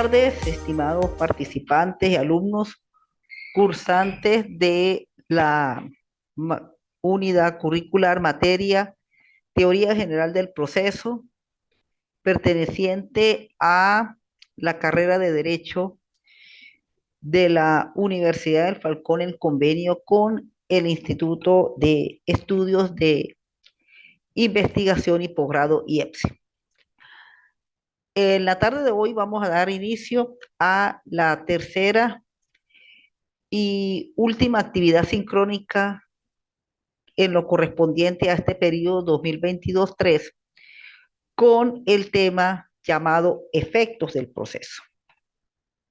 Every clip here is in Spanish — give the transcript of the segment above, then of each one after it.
tardes, estimados participantes y alumnos cursantes de la unidad curricular materia Teoría General del Proceso, perteneciente a la carrera de Derecho de la Universidad del Falcón en convenio con el Instituto de Estudios de Investigación y Posgrado IEPSI. En la tarde de hoy vamos a dar inicio a la tercera y última actividad sincrónica en lo correspondiente a este periodo 2022-3 con el tema llamado efectos del proceso.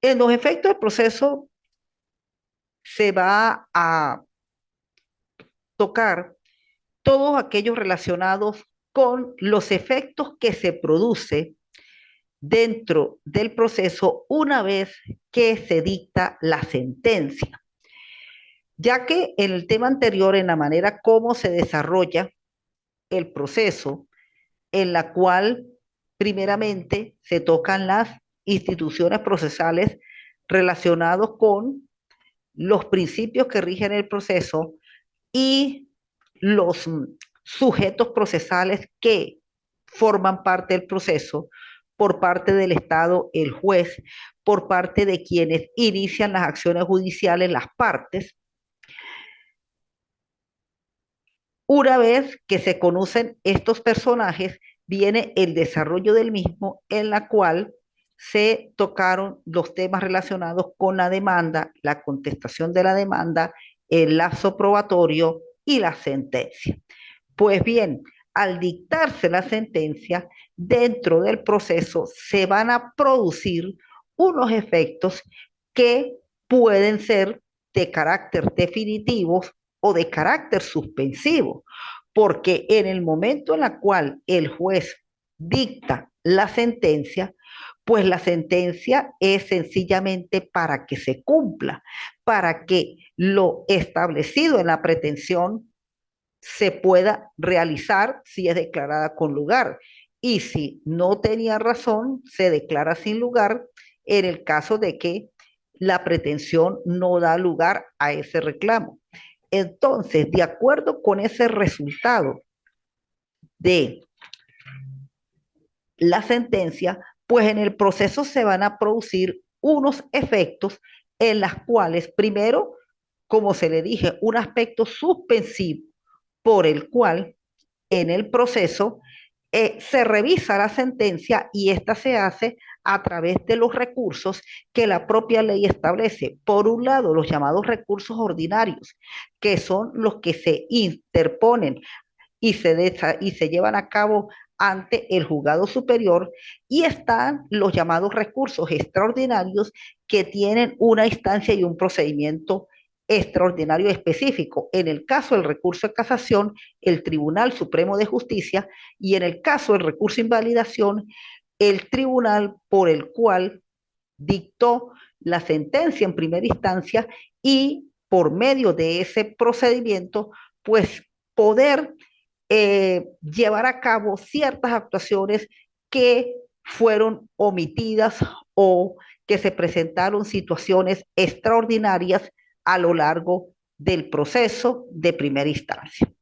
En los efectos del proceso se va a tocar todos aquellos relacionados con los efectos que se produce dentro del proceso una vez que se dicta la sentencia, ya que en el tema anterior, en la manera como se desarrolla el proceso, en la cual primeramente se tocan las instituciones procesales relacionados con los principios que rigen el proceso y los sujetos procesales que forman parte del proceso por parte del Estado, el juez, por parte de quienes inician las acciones judiciales, las partes. Una vez que se conocen estos personajes, viene el desarrollo del mismo, en la cual se tocaron los temas relacionados con la demanda, la contestación de la demanda, el lapso probatorio y la sentencia. Pues bien, al dictarse la sentencia, dentro del proceso se van a producir unos efectos que pueden ser de carácter definitivo o de carácter suspensivo, porque en el momento en el cual el juez dicta la sentencia, pues la sentencia es sencillamente para que se cumpla, para que lo establecido en la pretensión se pueda realizar si es declarada con lugar. Y si no tenía razón, se declara sin lugar en el caso de que la pretensión no da lugar a ese reclamo. Entonces, de acuerdo con ese resultado de la sentencia, pues en el proceso se van a producir unos efectos en las cuales, primero, como se le dije, un aspecto suspensivo por el cual en el proceso se revisa la sentencia y esta se hace a través de los recursos que la propia ley establece. Por un lado, los llamados recursos ordinarios, que son los que se interponen y se llevan a cabo ante el juzgado superior, y están los llamados recursos extraordinarios que tienen una instancia y un procedimiento extraordinario específico. En el caso del recurso de casación, el Tribunal Supremo de Justicia, y en el caso del recurso de invalidación, el tribunal por el cual dictó la sentencia en primera instancia, y por medio de ese procedimiento, pues poder llevar a cabo ciertas actuaciones que fueron omitidas o que se presentaron situaciones extraordinarias a lo largo del proceso de primera instancia.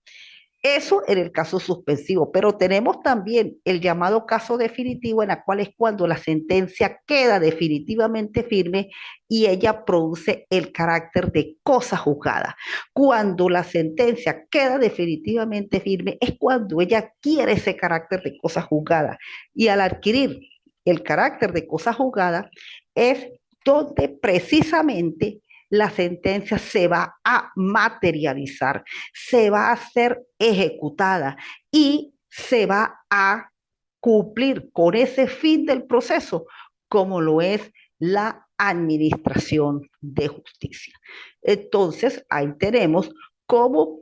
Eso en el caso suspensivo, pero tenemos también el llamado caso definitivo, en la cual es cuando la sentencia queda definitivamente firme y ella produce el carácter de cosa juzgada. Cuando la sentencia queda definitivamente firme es cuando ella adquiere ese carácter de cosa juzgada, y al adquirir el carácter de cosa juzgada es donde precisamente la sentencia se va a materializar, se va a ser ejecutada y se va a cumplir con ese fin del proceso, como lo es la administración de justicia. Entonces, ahí tenemos cómo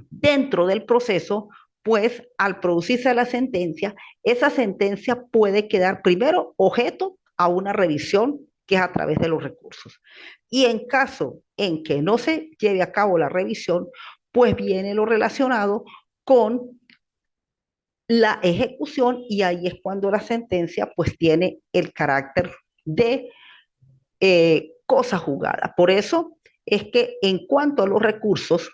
dentro del proceso, pues al producirse la sentencia, esa sentencia puede quedar primero objeto a una revisión que es a través de los recursos. Y en caso en que no se lleve a cabo la revisión, pues viene lo relacionado con la ejecución, y ahí es cuando la sentencia pues tiene el carácter de cosa jugada. Por eso es que en cuanto a los recursos,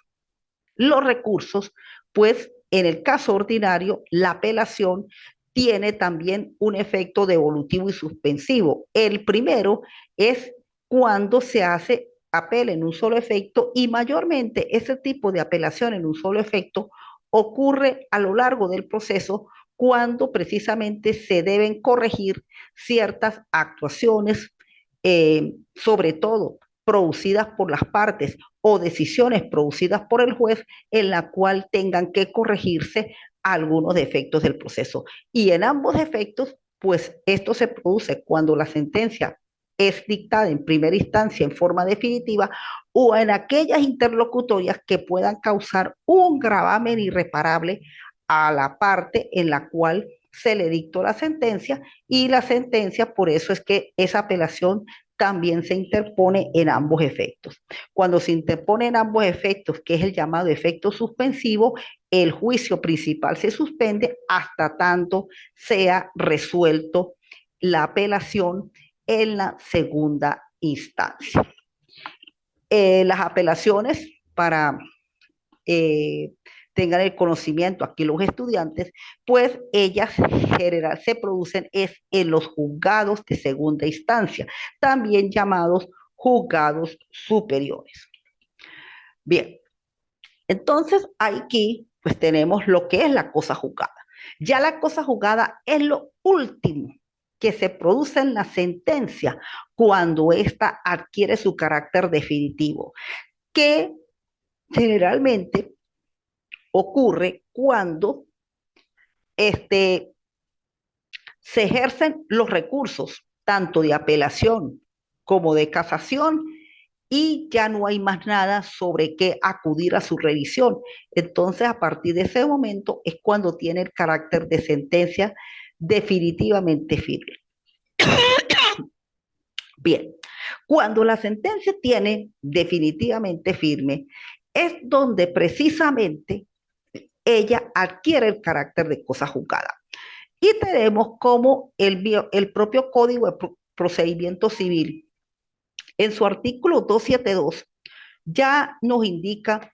pues en el caso ordinario, la apelación tiene también un efecto devolutivo y suspensivo. El primero es cuando se hace apel en un solo efecto y mayormente ese tipo de apelación en un solo efecto ocurre a lo largo del proceso cuando precisamente se deben corregir ciertas actuaciones, sobre todo producidas por las partes o decisiones producidas por el juez en la cual tengan que corregirse algunos defectos del proceso. Y en ambos defectos, pues esto se produce cuando la sentencia es dictada en primera instancia en forma definitiva o en aquellas interlocutorias que puedan causar un gravamen irreparable a la parte en la cual se le dictó la sentencia y la sentencia, por eso es que esa apelación también se interpone en ambos efectos. Cuando se interpone en ambos efectos, que es el llamado efecto suspensivo, el juicio principal se suspende hasta tanto sea resuelto la apelación en la segunda instancia. Las apelaciones, para eh, tengan el conocimiento aquí los estudiantes, pues ellas general se producen es en los juzgados de segunda instancia, también llamados juzgados superiores. Bien, entonces aquí pues tenemos lo que es la cosa juzgada. Ya la cosa juzgada es lo último que se produce en la sentencia cuando ésta adquiere su carácter definitivo, que generalmente ocurre cuando este, se ejercen los recursos, tanto de apelación como de casación, y ya no hay más nada sobre qué acudir a su revisión. Entonces, a partir de ese momento es cuando tiene el carácter de sentencia definitivamente firme. Bien, cuando la sentencia tiene definitivamente firme, es donde precisamente ella adquiere el carácter de cosa juzgada. Y tenemos como el propio Código de Procedimiento Civil, en su artículo 272, ya nos indica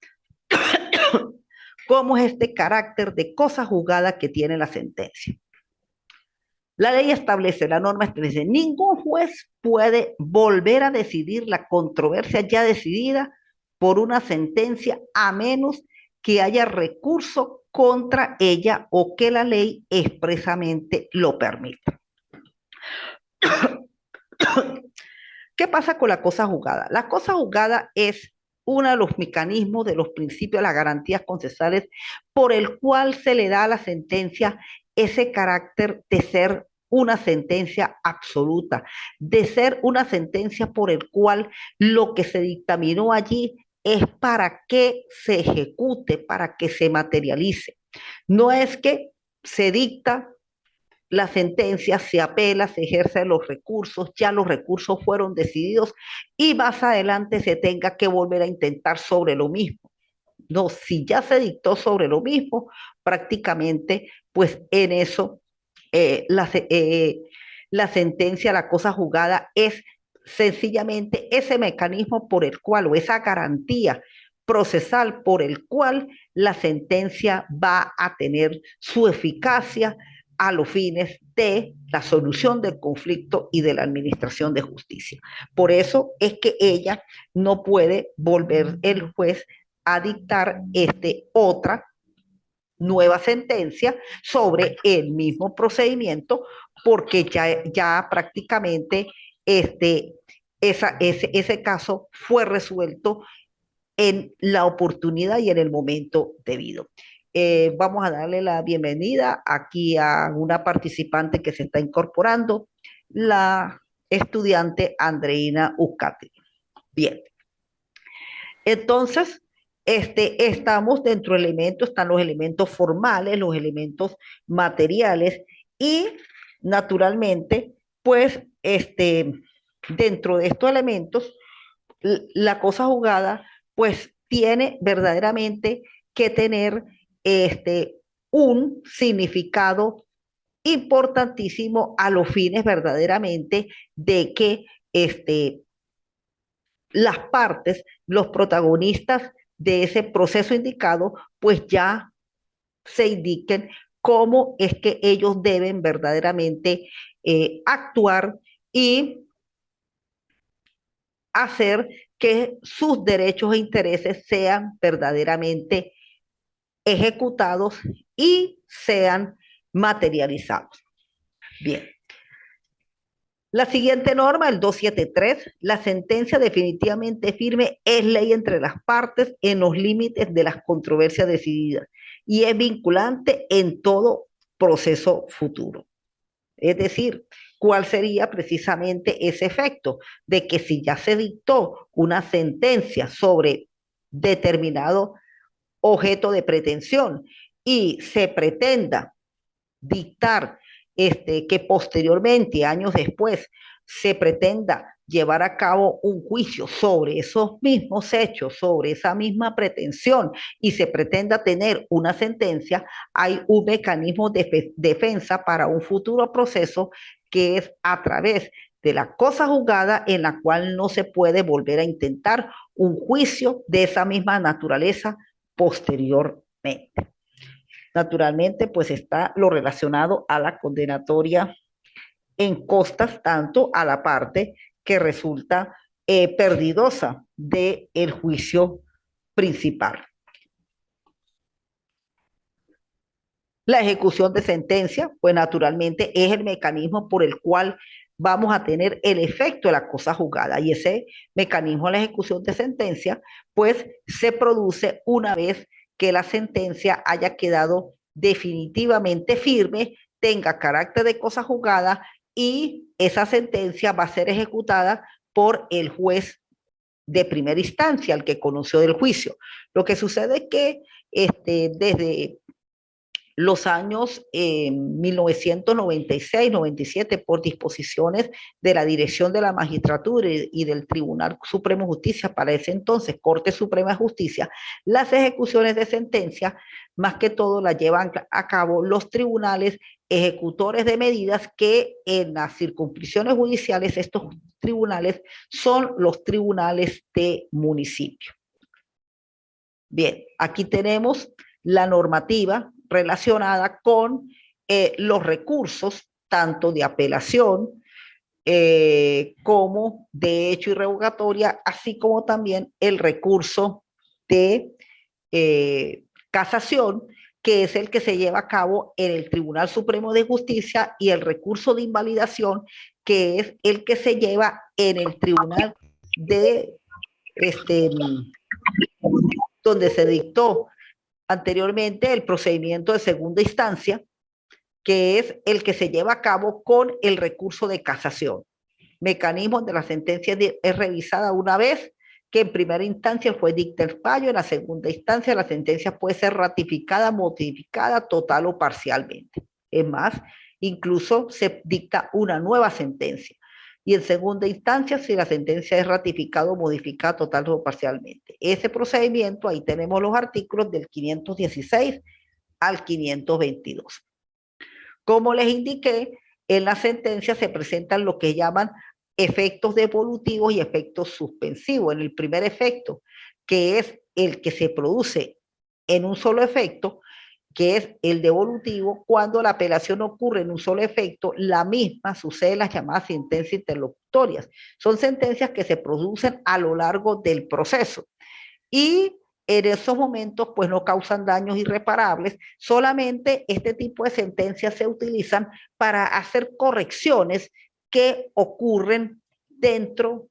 cómo es este carácter de cosa juzgada que tiene la sentencia. La ley establece, la norma establece, ningún juez puede volver a decidir la controversia ya decidida por una sentencia a menos que haya recurso contra ella o que la ley expresamente lo permita. ¿Qué pasa con la cosa juzgada? La cosa juzgada es uno de los mecanismos, de los principios de las garantías procesales por el cual se le da a la sentencia ese carácter de ser una sentencia absoluta, de ser una sentencia por el cual lo que se dictaminó allí es para que se ejecute, para que se materialice. No es que se dicta la sentencia, se apela, se ejercen los recursos, ya los recursos fueron decididos y más adelante se tenga que volver a intentar sobre lo mismo. No, si ya se dictó sobre lo mismo, prácticamente, pues en eso la sentencia, la cosa juzgada es sencillamente ese mecanismo por el cual o esa garantía procesal por el cual la sentencia va a tener su eficacia a los fines de la solución del conflicto y de la administración de justicia. Por eso es que ella no puede volver el juez a dictar otra nueva sentencia sobre el mismo procedimiento porque ya prácticamente ese caso fue resuelto en la oportunidad y en el momento debido. Vamos a darle la bienvenida aquí a una participante que se está incorporando, la estudiante Andreina Uzcati. Bien, entonces, estamos dentro de elementos, están los elementos formales, los elementos materiales y naturalmente, pues, dentro de estos elementos, la cosa jugada, pues, tiene verdaderamente que tener un significado importantísimo a los fines verdaderamente de que las partes, los protagonistas de ese proceso indicado, pues ya se indiquen cómo es que ellos deben verdaderamente actuar y hacer que sus derechos e intereses sean verdaderamente ejecutados y sean materializados. Bien. La siguiente norma, el 273, la sentencia definitivamente firme es ley entre las partes en los límites de las controversias decididas y es vinculante en todo proceso futuro. Es decir, ¿cuál sería precisamente ese efecto? De que si ya se dictó una sentencia sobre determinado objeto de pretensión y se pretenda dictar que posteriormente, años después, se pretenda llevar a cabo un juicio sobre esos mismos hechos, sobre esa misma pretensión y se pretenda tener una sentencia, hay un mecanismo de defensa para un futuro proceso que es a través de la cosa juzgada en la cual no se puede volver a intentar un juicio de esa misma naturaleza posteriormente. Naturalmente, pues está lo relacionado a la condenatoria en costas, tanto a la parte que resulta perdidosa del juicio principal. La ejecución de sentencia, pues naturalmente es el mecanismo por el cual vamos a tener el efecto de la cosa juzgada y ese mecanismo de la ejecución de sentencia, pues se produce una vez que la sentencia haya quedado definitivamente firme, tenga carácter de cosa juzgada y esa sentencia va a ser ejecutada por el juez de primera instancia, el que conoció del juicio. Lo que sucede es que desde los años 1996, 97, por disposiciones de la Dirección de la Magistratura y del Tribunal Supremo de Justicia, para ese entonces Corte Suprema de Justicia, las ejecuciones de sentencia, más que todo las llevan a cabo los tribunales ejecutores de medidas que en las circunscripciones judiciales, estos tribunales son los tribunales de municipio. Bien, aquí tenemos la normativa relacionada con los recursos, tanto de apelación como de hecho y revocatoria, así como también el recurso de casación, que es el que se lleva a cabo en el Tribunal Supremo de Justicia, y el recurso de invalidación, que es el que se lleva en el Tribunal de donde se dictó anteriormente el procedimiento de segunda instancia, que es el que se lleva a cabo con el recurso de casación. Mecanismo de la sentencia es revisada una vez que en primera instancia el juez dicta el fallo, en la segunda instancia la sentencia puede ser ratificada, modificada total o parcialmente. Es más, incluso se dicta una nueva sentencia. Y en segunda instancia, si la sentencia es ratificada o modificada total o parcialmente. Ese procedimiento, ahí tenemos los artículos del 516 al 522. Como les indiqué, en la sentencia se presentan lo que llaman efectos devolutivos y efectos suspensivos. En el primer efecto, que es el que se produce en un solo efecto, que es el devolutivo, cuando la apelación ocurre en un solo efecto, la misma sucede en las llamadas sentencias interlocutorias. Son sentencias que se producen a lo largo del proceso y en esos momentos pues no causan daños irreparables, solamente este tipo de sentencias se utilizan para hacer correcciones que ocurren dentro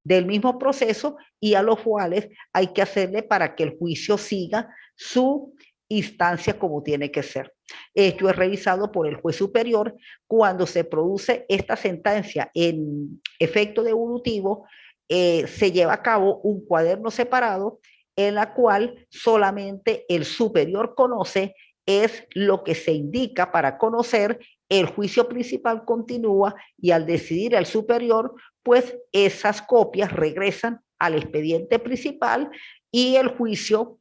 del mismo proceso y a los cuales hay que hacerle para que el juicio siga su instancia como tiene que ser. Esto es revisado por el juez superior cuando se produce esta sentencia en efecto devolutivo. Se lleva a cabo un cuaderno separado en la cual solamente el superior conoce, es lo que se indica para conocer. El juicio principal continúa y al decidir el superior, pues esas copias regresan al expediente principal y el juicio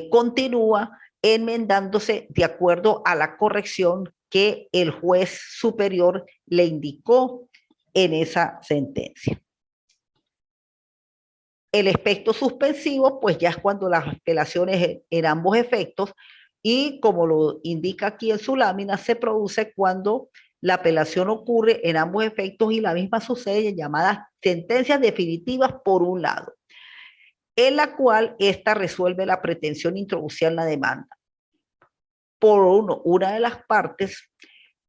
continúa enmendándose de acuerdo a la corrección que el juez superior le indicó en esa sentencia. El efecto suspensivo, pues ya es cuando las apelaciones en ambos efectos, y como lo indica aquí en su lámina, se produce cuando la apelación ocurre en ambos efectos y la misma sucede en llamadas sentencias definitivas por un lado, en la cual ésta resuelve la pretensión introducida en la demanda. Por una de las partes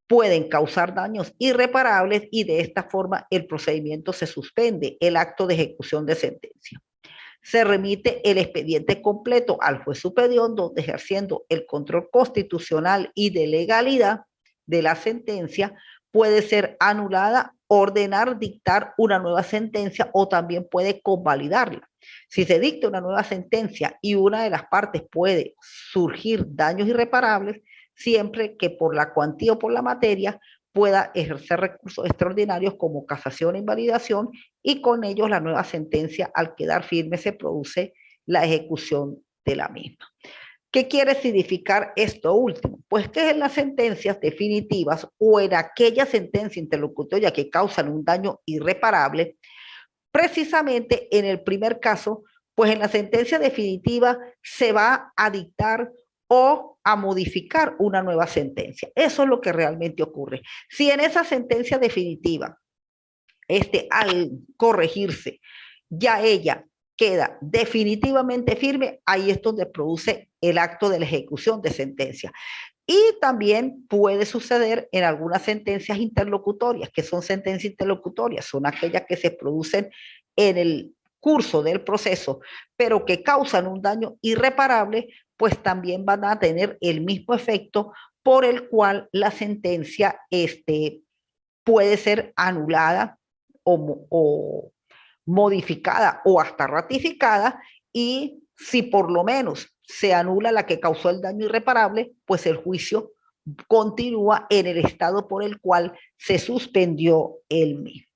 pueden causar daños irreparables y de esta forma el procedimiento se suspende, el acto de ejecución de sentencia. Se remite el expediente completo al juez superior, donde ejerciendo el control constitucional y de legalidad de la sentencia, puede ser anulada, ordenar dictar una nueva sentencia o también puede convalidarla. Si se dicta una nueva sentencia y una de las partes puede surgir daños irreparables, siempre que por la cuantía o por la materia pueda ejercer recursos extraordinarios como casación e invalidación, y con ellos la nueva sentencia, al quedar firme, se produce la ejecución de la misma. ¿Qué quiere significar esto último? Pues que en las sentencias definitivas o en aquella sentencia interlocutoria que causan un daño irreparable, precisamente en el primer caso, pues en la sentencia definitiva se va a dictar o a modificar una nueva sentencia. Eso es lo que realmente ocurre. Si en esa sentencia definitiva, al corregirse, ya ella queda definitivamente firme, ahí es donde produce el acto de la ejecución de sentencia. Y también puede suceder en algunas sentencias interlocutorias, que son sentencias interlocutorias, son aquellas que se producen en el curso del proceso, pero que causan un daño irreparable, pues también van a tener el mismo efecto por el cual la sentencia puede ser anulada o modificada o hasta ratificada, y si por lo menos se anula la que causó el daño irreparable, pues el juicio continúa en el estado por el cual se suspendió el mismo.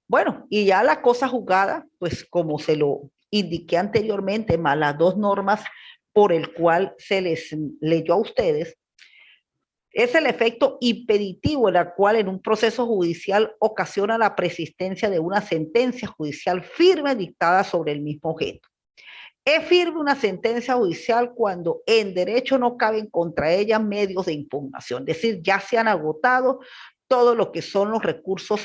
Bueno, y ya la cosa juzgada, pues como se lo indiqué anteriormente, más las dos normas por el cual se les leyó a ustedes, es el efecto impeditivo, el cual en un proceso judicial ocasiona la persistencia de una sentencia judicial firme dictada sobre el mismo objeto. Es firme una sentencia judicial cuando en derecho no caben contra ella medios de impugnación, es decir, ya se han agotado todo lo que son los recursos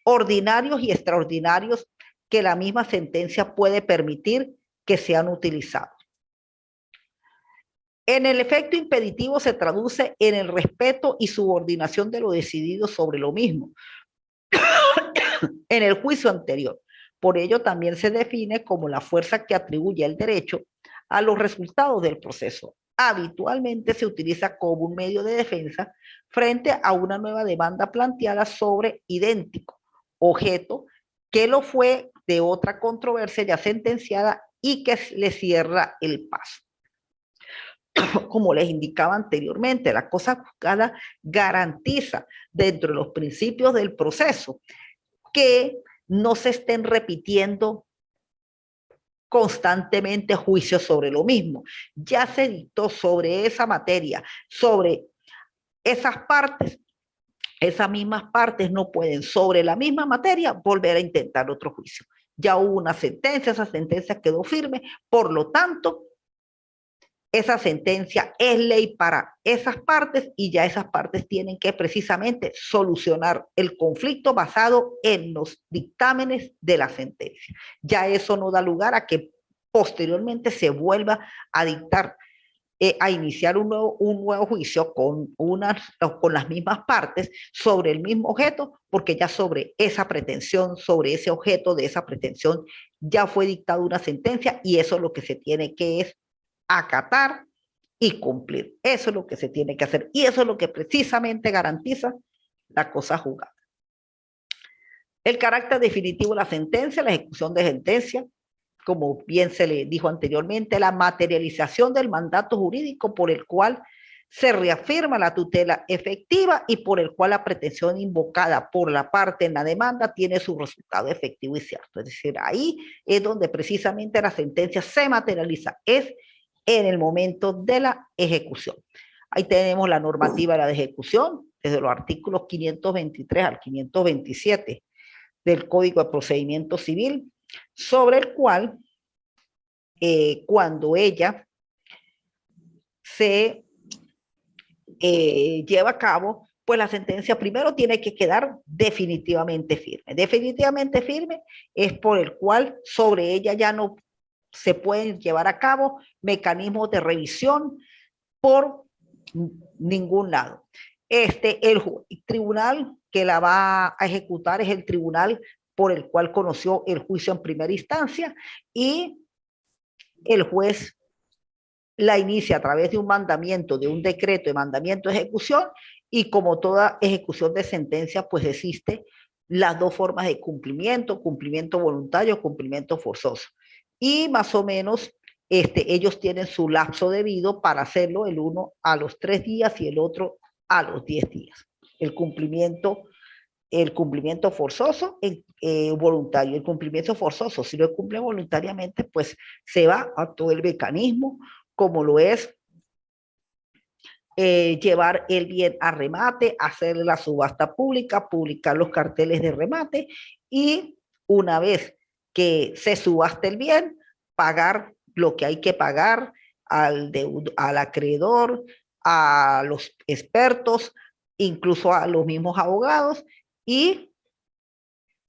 ordinarios y extraordinarios que la misma sentencia puede permitir que sean utilizados. En el efecto impeditivo se traduce en el respeto y subordinación de lo decidido sobre lo mismo en el juicio anterior. Por ello también se define como la fuerza que atribuye el derecho a los resultados del proceso. Habitualmente se utiliza como un medio de defensa frente a una nueva demanda planteada sobre idéntico objeto que lo fue de otra controversia ya sentenciada y que le cierra el paso. Como les indicaba anteriormente, la cosa juzgada garantiza dentro de los principios del proceso que no se estén repitiendo constantemente juicios sobre lo mismo. Ya se dictó sobre esa materia, sobre esas partes. Esas mismas partes no pueden sobre la misma materia volver a intentar otro juicio. Ya hubo una sentencia, esa sentencia quedó firme, por lo tanto, esa sentencia es ley para esas partes y ya esas partes tienen que precisamente solucionar el conflicto basado en los dictámenes de la sentencia. Ya eso no da lugar a que posteriormente se vuelva a dictar, a iniciar un nuevo juicio con las mismas partes sobre el mismo objeto, porque ya sobre esa pretensión, sobre ese objeto de esa pretensión, ya fue dictada una sentencia y eso es lo que se tiene que es acatar y cumplir. Eso es lo que se tiene que hacer y eso es lo que precisamente garantiza la cosa juzgada. El carácter definitivo de la sentencia, la ejecución de sentencia, como bien se le dijo anteriormente, la materialización del mandato jurídico por el cual se reafirma la tutela efectiva y por el cual la pretensión invocada por la parte en la demanda tiene su resultado efectivo y cierto. Es decir, ahí es donde precisamente la sentencia se materializa, es en el momento de la ejecución. Ahí tenemos la normativa de la ejecución, desde los artículos 523 al 527 del Código de Procedimiento Civil, sobre el cual, cuando ella se lleva a cabo, pues la sentencia primero tiene que quedar definitivamente firme. Definitivamente firme es por el cual sobre ella ya no se pueden llevar a cabo mecanismos de revisión por ningún lado. El tribunal que la va a ejecutar es el tribunal por el cual conoció el juicio en primera instancia, y el juez la inicia a través de un mandamiento, de un decreto de mandamiento de ejecución, y como toda ejecución de sentencia, pues existe las dos formas de cumplimiento: cumplimiento voluntario, cumplimiento forzoso. Y más o menos ellos tienen su lapso debido para hacerlo, el uno a los 3 días y el otro a los 10 días. El cumplimiento forzoso, voluntario. El cumplimiento forzoso, si lo cumple voluntariamente, pues se va a todo el mecanismo, como lo es llevar el bien a remate, hacer la subasta pública, publicar los carteles de remate, y una vez que se subaste el bien, pagar lo que hay que pagar al acreedor, a los expertos, incluso a los mismos abogados, y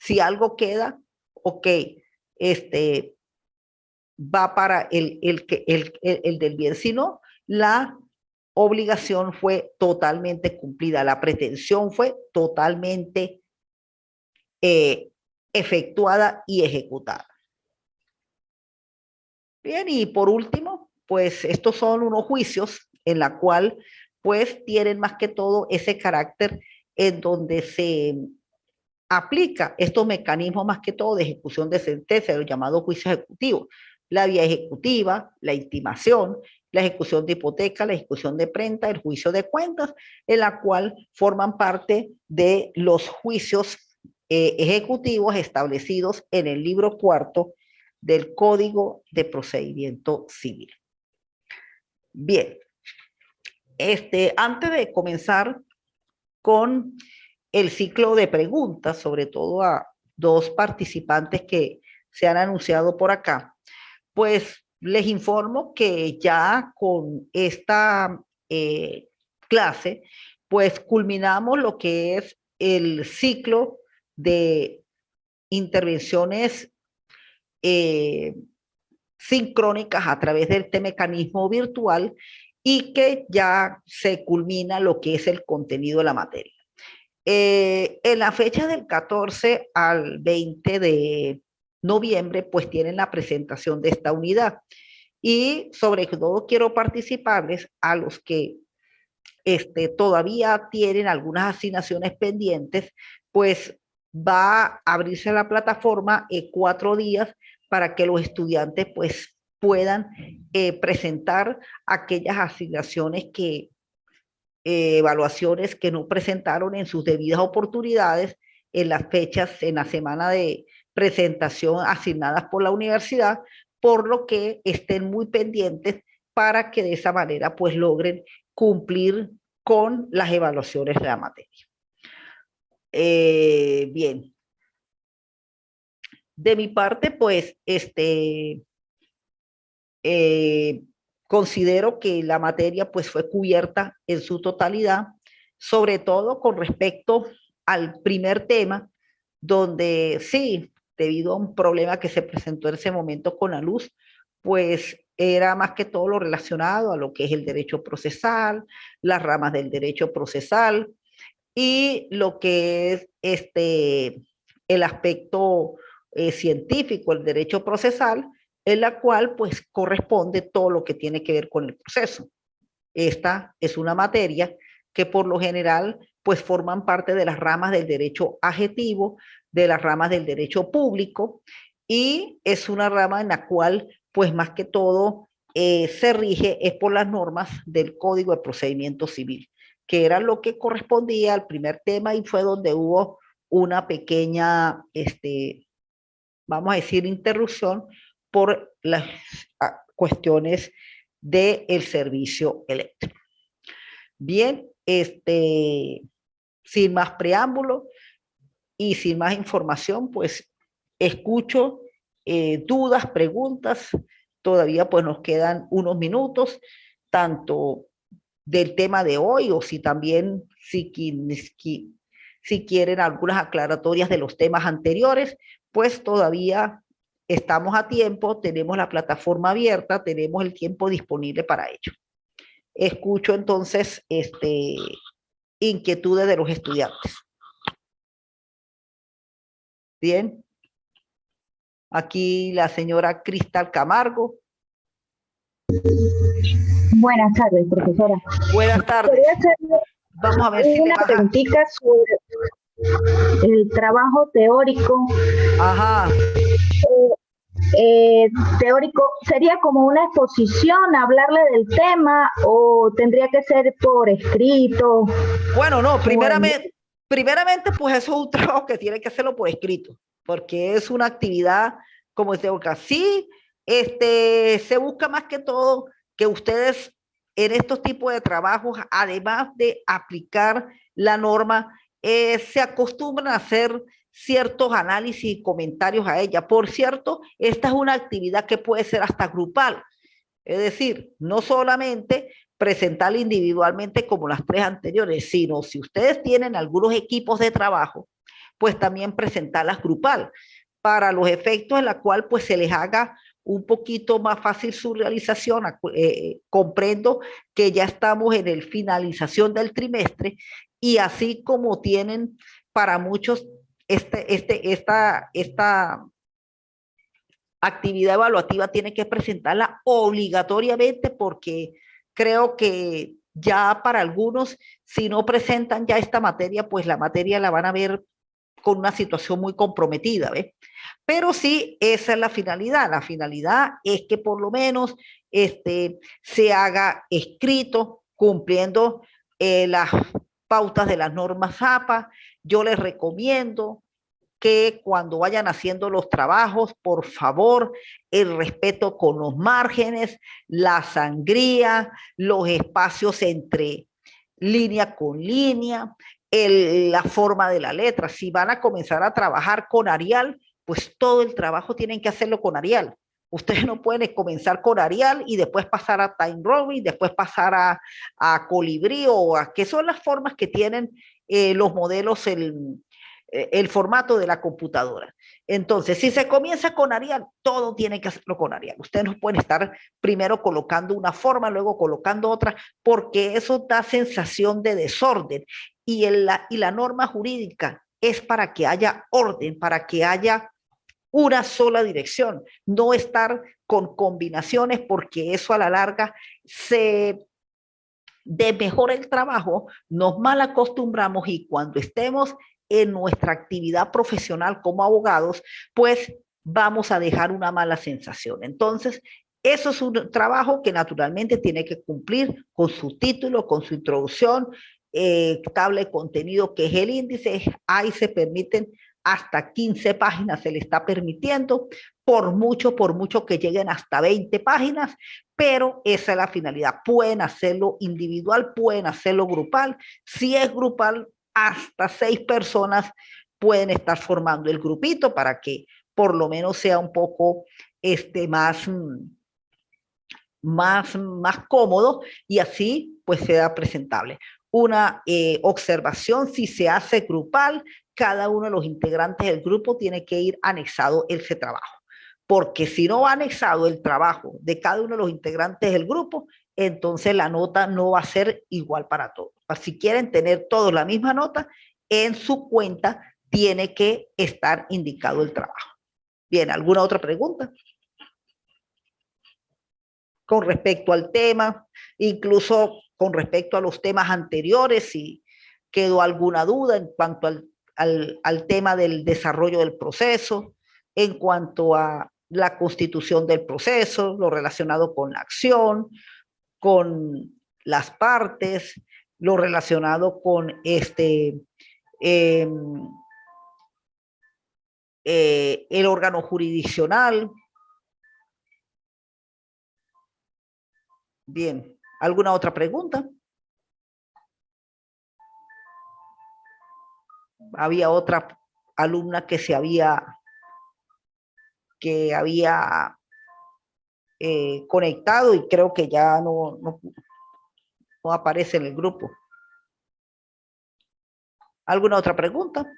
si algo queda, ok, va para el del bien. Si no, la obligación fue totalmente cumplida, la pretensión fue totalmente efectuada y ejecutada. Bien, y por último, pues estos son unos juicios en la cual pues tienen más que todo ese carácter en donde se aplica estos mecanismos más que todo de ejecución de sentencia, los llamados juicios ejecutivos: la vía ejecutiva, la intimación, la ejecución de hipoteca, la ejecución de prenda, el juicio de cuentas, en la cual forman parte de los juicios ejecutivos establecidos en el libro cuarto del Código de Procedimiento Civil. Bien, antes de comenzar con el ciclo de preguntas, sobre todo a dos participantes que se han anunciado por acá, pues les informo que ya con esta clase, pues culminamos lo que es el ciclo de intervenciones sincrónicas a través de este mecanismo virtual, y que ya se culmina lo que es el contenido de la materia. En la fecha del 14 al 20 de noviembre, pues tienen la presentación de esta unidad. Y sobre todo quiero participarles a los que todavía tienen algunas asignaciones pendientes, pues va a abrirse la plataforma en 4 días para que los estudiantes pues puedan presentar aquellas asignaciones que evaluaciones que no presentaron en sus debidas oportunidades en las fechas, en la semana de presentación asignadas por la universidad, por lo que estén muy pendientes para que de esa manera pues logren cumplir con las evaluaciones de la materia. Bien, de mi parte pues eh, considero que la materia pues fue cubierta en su totalidad, sobre todo con respecto al primer tema, donde sí, debido a un problema que se presentó en ese momento con la luz, pues era más que todo lo relacionado a lo que es el derecho procesal, las ramas del derecho procesal, y lo que es el aspecto científico, el derecho procesal, en la cual pues corresponde todo lo que tiene que ver con el proceso. Esta es una materia que por lo general pues forman parte de las ramas del derecho adjetivo, de las ramas del derecho público, y es una rama en la cual pues más que todo se rige es por las normas del Código de Procedimiento Civil, que era lo que correspondía al primer tema, y fue donde hubo una pequeña, vamos a decir, interrupción por las cuestiones del servicio eléctrico. Bien, sin más preámbulo y sin más información, pues escucho dudas, preguntas. Todavía pues nos quedan unos minutos, tanto del tema de hoy o si también, si quieren algunas aclaratorias de los temas anteriores, pues todavía estamos a tiempo, tenemos la plataforma abierta, tenemos el tiempo disponible para ello. Escucho entonces inquietudes de los estudiantes. Bien, aquí la señora Cristal Camargo. Buenas tardes, profesora. Buenas tardes. Quería hacerle Vamos a ver si le una baja. preguntita sobre el trabajo teórico. Ajá. Teórico, ¿sería como una exposición, hablarle del tema o tendría que ser por escrito? Bueno, no, primeramente, pues eso es un trabajo que tiene que hacerlo por escrito, porque es una actividad, como se busca. Sí, se busca más que todo que ustedes en estos tipos de trabajos, además de aplicar la norma, se acostumbran a hacer ciertos análisis y comentarios a ella. Por cierto, esta es una actividad que puede ser hasta grupal. Es decir, no solamente presentarla individualmente como las tres anteriores, sino si ustedes tienen algunos equipos de trabajo, pues también presentarlas grupal, para los efectos en la cual pues se les haga un poquito más fácil su realización. Comprendo que ya estamos en el finalización del trimestre y así como tienen para muchos esta actividad evaluativa tiene que presentarla obligatoriamente porque creo que ya para algunos, si no presentan ya esta materia, pues la materia la van a ver con una situación muy comprometida, ¿ves? Pero sí, esa es la finalidad. La finalidad es que por lo menos se haga escrito cumpliendo las pautas de las normas APA. Yo les recomiendo que cuando vayan haciendo los trabajos, por favor, el respeto con los márgenes, la sangría, los espacios entre línea con línea, la forma de la letra. Si van a comenzar a trabajar con Arial, pues todo el trabajo tienen que hacerlo con Arial. Ustedes no pueden comenzar con Arial y después pasar a Time Robin, después pasar a Colibrí o a que son las formas que tienen los modelos, el formato de la computadora. Entonces, si se comienza con Arial, todo tiene que hacerlo con Arial. Ustedes no pueden estar primero colocando una forma, luego colocando otra, porque eso da sensación de desorden. Y la norma jurídica es para que haya orden, para que haya una sola dirección, no estar con combinaciones, porque eso a la larga se desmejora el trabajo, nos mal acostumbramos y cuando estemos en nuestra actividad profesional como abogados, pues vamos a dejar una mala sensación. Entonces, eso es un trabajo que naturalmente tiene que cumplir con su título, con su introducción, tabla de contenido que es el índice. Ahí se permiten hasta 15 páginas, se le está permitiendo, por mucho que lleguen hasta 20 páginas, pero esa es la finalidad. Pueden hacerlo individual, pueden hacerlo grupal. Si es grupal, hasta 6 personas pueden estar formando el grupito para que por lo menos sea un poco más cómodo y así pues sea presentable. Una observación: si se hace grupal, cada uno de los integrantes del grupo tiene que ir anexado ese trabajo, porque si no va anexado el trabajo de cada uno de los integrantes del grupo, entonces la nota no va a ser igual para todos. Si quieren tener todos la misma nota, en su cuenta tiene que estar indicado el trabajo. Bien, ¿alguna otra pregunta con respecto al tema, incluso con respecto a los temas anteriores, si quedó alguna duda en cuanto al tema del desarrollo del proceso, en cuanto a la constitución del proceso, lo relacionado con la acción, con las partes, lo relacionado con eh, el órgano jurisdiccional. Bien, ¿alguna otra pregunta? Había otra alumna que había conectado y creo que ya no aparece en el grupo. ¿Alguna otra pregunta?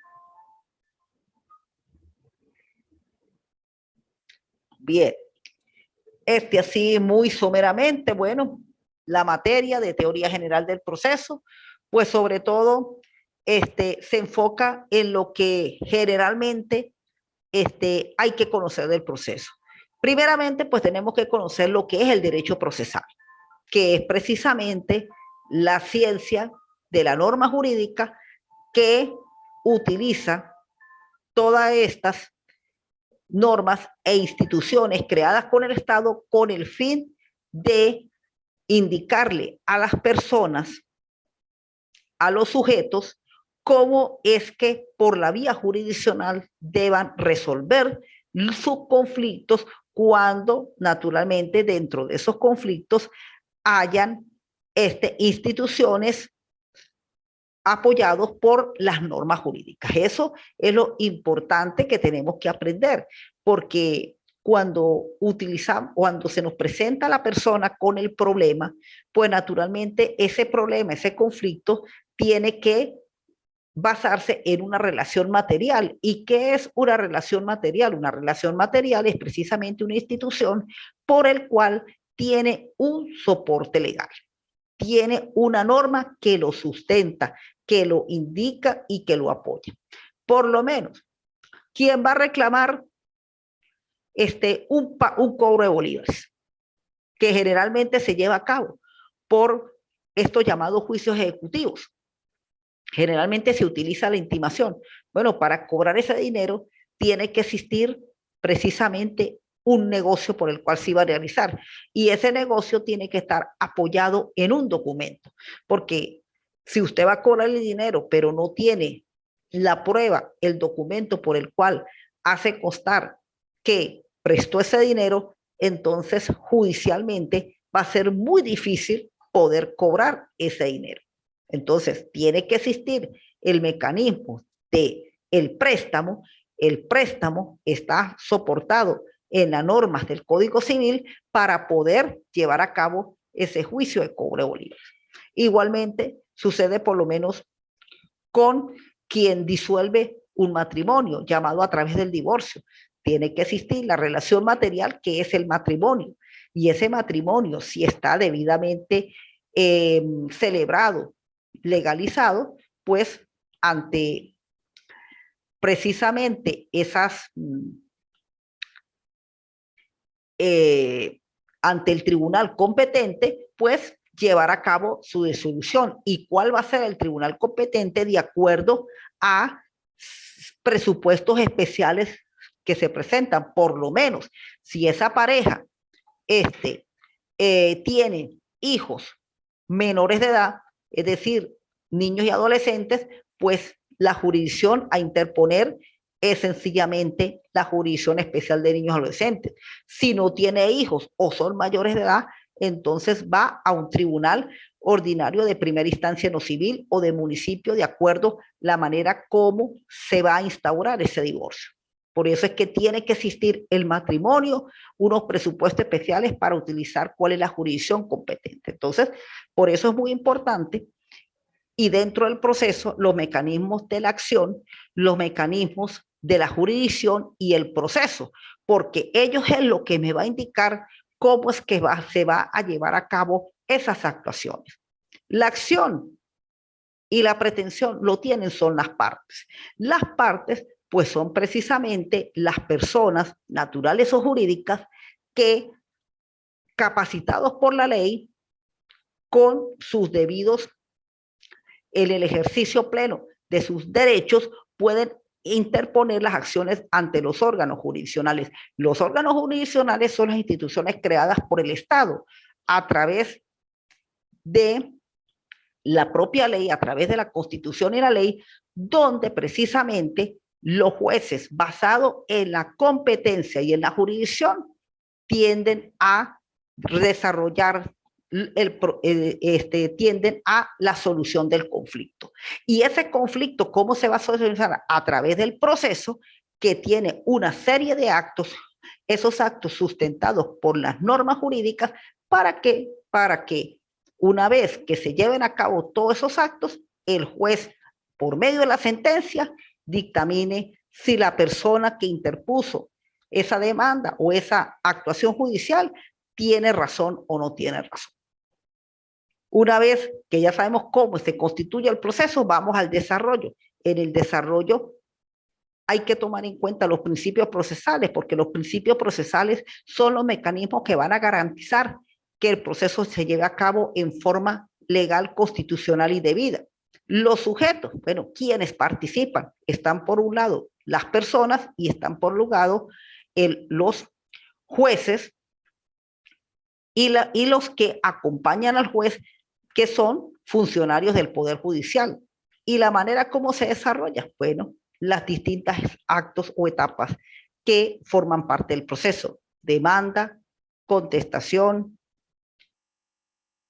Bien, así muy someramente, bueno, la materia de teoría general del proceso, pues sobre todo se enfoca en lo que generalmente hay que conocer del proceso. Primeramente, pues tenemos que conocer lo que es el derecho procesal, que es precisamente la ciencia de la norma jurídica que utiliza todas estas normas e instituciones creadas con el Estado con el fin de indicarle a las personas, a los sujetos, cómo es que por la vía jurisdiccional deban resolver sus conflictos cuando naturalmente dentro de esos conflictos hayan instituciones apoyados por las normas jurídicas. Eso es lo importante que tenemos que aprender, porque cuando se nos presenta la persona con el problema, pues naturalmente ese problema, ese conflicto, tiene que basarse en una relación material. ¿Y qué es una relación material? Una relación material es precisamente una institución por el cual tiene un soporte legal, tiene una norma que lo sustenta, que lo indica y que lo apoya. Por lo menos, ¿quién va a reclamar un cobro de bolívares? Que generalmente se lleva a cabo por estos llamados juicios ejecutivos. Generalmente se utiliza la intimación. Bueno, para cobrar ese dinero tiene que existir precisamente un negocio por el cual se iba a realizar. Y ese negocio tiene que estar apoyado en un documento. Porque si usted va a cobrar el dinero, pero no tiene la prueba, el documento por el cual hace constar que prestó ese dinero, entonces judicialmente va a ser muy difícil poder cobrar ese dinero. Entonces, tiene que existir el mecanismo de el préstamo. El préstamo está soportado en las normas del Código Civil para poder llevar a cabo ese juicio de cobro de bolívares. Igualmente, sucede por lo menos con quien disuelve un matrimonio, llamado a través del divorcio. Tiene que existir la relación material, que es el matrimonio. Y ese matrimonio, si está debidamente celebrado, legalizado, pues ante precisamente ante el tribunal competente, pues llevar a cabo su disolución. ¿Y cuál va a ser el tribunal competente? De acuerdo a presupuestos especiales que se presentan. Por lo menos, si esa pareja tiene hijos menores de edad, es decir, niños y adolescentes, pues la jurisdicción a interponer es sencillamente la jurisdicción especial de niños y adolescentes. Si no tiene hijos o son mayores de edad, entonces va a un tribunal ordinario de primera instancia en lo civil o de municipio, de acuerdo a la manera como se va a instaurar ese divorcio. Por eso es que tiene que existir el matrimonio, unos presupuestos especiales para utilizar cuál es la jurisdicción competente. Entonces, por eso es muy importante, y dentro del proceso, los mecanismos de la acción, los mecanismos de la jurisdicción y el proceso, porque ellos es lo que me va a indicar cómo es que se va a llevar a cabo esas actuaciones. La acción y la pretensión lo tienen son las partes. Las partes pues son precisamente las personas naturales o jurídicas que, capacitados por la ley, con sus debidos, en el ejercicio pleno de sus derechos, pueden interponer las acciones ante los órganos jurisdiccionales. Los órganos jurisdiccionales son las instituciones creadas por el Estado a través de la propia ley, a través de la Constitución y la ley, donde precisamente los jueces, basados en la competencia y en la jurisdicción, tienden a desarrollar tienden a la solución del conflicto. Y ese conflicto, ¿cómo se va a solucionar? A través del proceso que tiene una serie de actos, esos actos sustentados por las normas jurídicas, para que una vez que se lleven a cabo todos esos actos, el juez, por medio de la sentencia, dictamine si la persona que interpuso esa demanda o esa actuación judicial tiene razón o no tiene razón. Una vez que ya sabemos cómo se constituye el proceso, vamos al desarrollo. En el desarrollo hay que tomar en cuenta los principios procesales, porque los principios procesales son los mecanismos que van a garantizar que el proceso se lleve a cabo en forma legal, constitucional y debida. Los sujetos, bueno, quienes participan, están por un lado las personas y están por un lado los jueces y los que acompañan al juez, que son funcionarios del Poder Judicial. Y la manera como se desarrolla, bueno, las distintas actos o etapas que forman parte del proceso: demanda, contestación,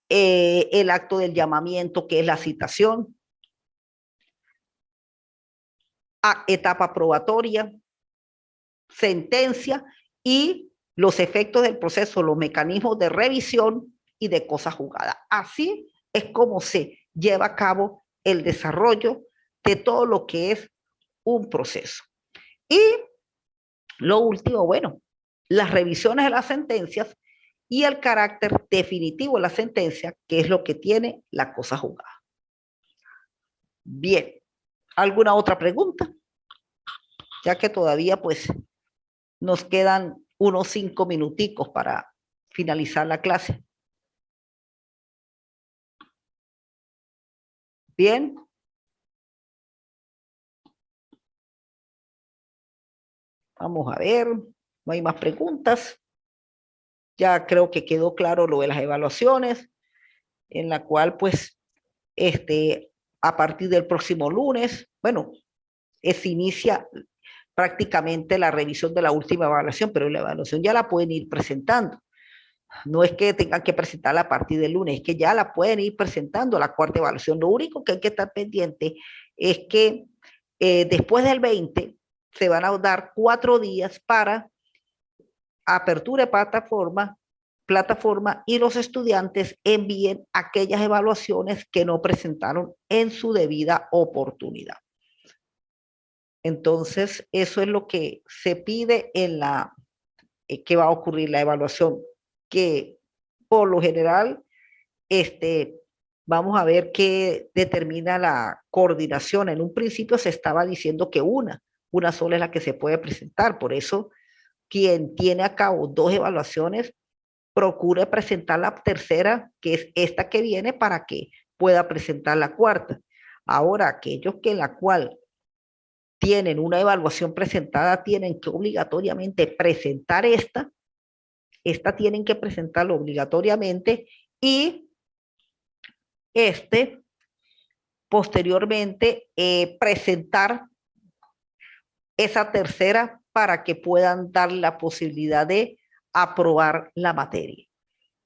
el acto del llamamiento, que es la citación, etapa probatoria, sentencia y los efectos del proceso, los mecanismos de revisión y de cosa juzgada. Así es como se lleva a cabo el desarrollo de todo lo que es un proceso. Y lo último, bueno, las revisiones de las sentencias y el carácter definitivo de la sentencia, que es lo que tiene la cosa juzgada. Bien, ¿alguna otra pregunta? Ya que todavía pues nos quedan unos 5 minuticos para finalizar la clase. Bien. Vamos a ver, no hay más preguntas. Ya creo que quedó claro lo de las evaluaciones, en la cual pues a partir del próximo lunes, bueno, se inicia prácticamente la revisión de la última evaluación, pero la evaluación ya la pueden ir presentando. No es que tengan que presentarla a partir del lunes, es que ya la pueden ir presentando la cuarta evaluación. Lo único que hay que estar pendiente es que después del 20 se van a dar 4 días para apertura de plataforma y los estudiantes envíen aquellas evaluaciones que no presentaron en su debida oportunidad. Entonces, eso es lo que se pide en que va a ocurrir la evaluación, que por lo general, vamos a ver qué determina la coordinación. En un principio se estaba diciendo que una sola es la que se puede presentar. Por eso, quien tiene a cabo 2 evaluaciones, procure presentar la tercera, que es esta que viene, para que pueda presentar la cuarta. Ahora, aquellos que la cual tienen una evaluación presentada tienen que obligatoriamente presentar esta tienen que presentarlo obligatoriamente, y posteriormente presentar esa tercera para que puedan dar la posibilidad de aprobar la materia.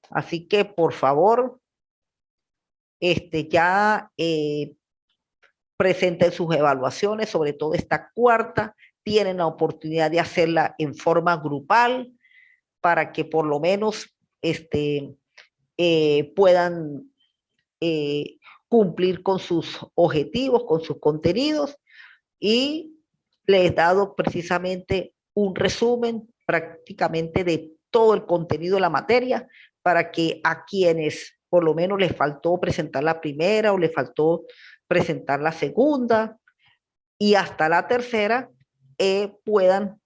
Así que, por favor, ya presenten sus evaluaciones, sobre todo esta cuarta. Tienen la oportunidad de hacerla en forma grupal para que por lo menos puedan cumplir con sus objetivos, con sus contenidos, y les he dado precisamente un resumen prácticamente de todo el contenido de la materia, para que a quienes por lo menos les faltó presentar la primera o les faltó presentar la segunda y hasta la tercera, puedan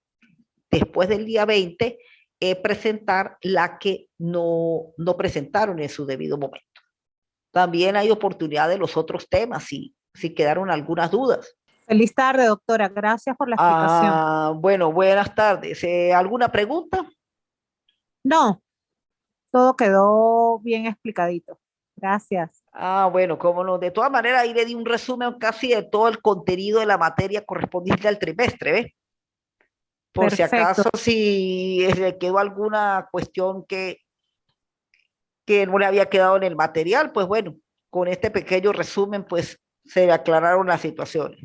después del día 20 presentar la que no presentaron en su debido momento. También hay oportunidad de los otros temas si quedaron algunas dudas. Feliz tarde, doctora. Gracias por la explicación. Bueno, buenas tardes. ¿Alguna pregunta? No, todo quedó bien explicadito. Gracias. Bueno, cómo no. De todas maneras, ahí le di un resumen casi de todo el contenido de la materia correspondiente al trimestre, ¿ves? Por si Perfecto. acaso, si le quedó alguna cuestión que que no le había quedado en el material, pues bueno, con este pequeño resumen, pues se aclararon las situaciones.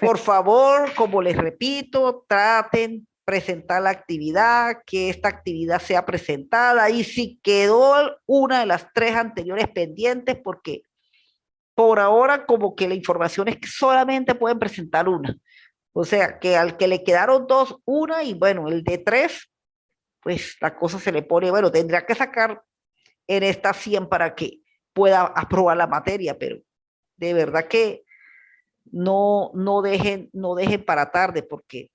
Por favor, como les repito, traten presentar la actividad, que esta actividad sea presentada y si quedó una de las 3 anteriores pendientes, porque por ahora como que la información es que solamente pueden presentar una. O sea, que al que le quedaron 2, una y bueno, el de 3, pues la cosa se le pone, bueno, tendrá que sacar en esta 100 para que pueda aprobar la materia, pero de verdad que no dejen para tarde, porque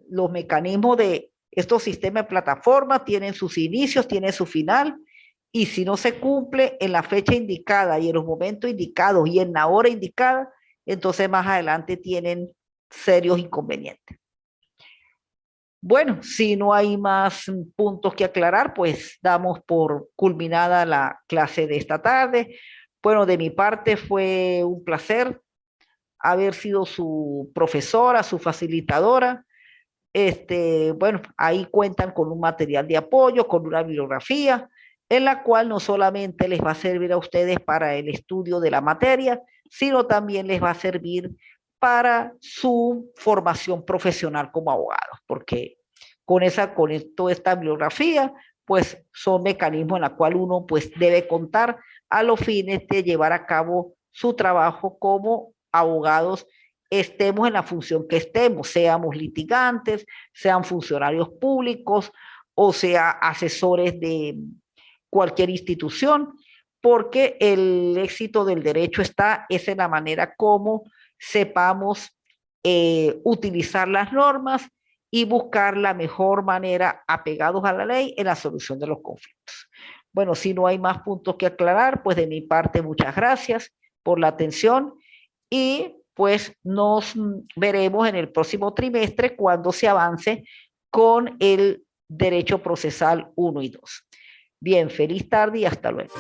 los mecanismos de estos sistemas de plataforma tienen sus inicios, tienen su final, y si no se cumple en la fecha indicada y en los momentos indicados y en la hora indicada, entonces más adelante tienen serios inconvenientes. Bueno, si no hay más puntos que aclarar, pues damos por culminada la clase de esta tarde. Bueno, de mi parte fue un placer haber sido su profesora, su facilitadora. Bueno, ahí cuentan con un material de apoyo, con una bibliografía, en la cual no solamente les va a servir a ustedes para el estudio de la materia, sino también les va a servir para su formación profesional como abogados, porque con toda esta bibliografía, pues son mecanismos en los cuales uno pues debe contar a los fines de llevar a cabo su trabajo como abogados, estemos en la función que estemos, seamos litigantes, sean funcionarios públicos o sea asesores de cualquier institución, porque el éxito del derecho es en la manera como sepamos utilizar las normas y buscar la mejor manera, apegados a la ley, en la solución de los conflictos. Bueno, si no hay más puntos que aclarar, pues de mi parte muchas gracias por la atención y pues nos veremos en el próximo trimestre cuando se avance con el derecho procesal 1 y 2. Bien, feliz tarde y hasta luego.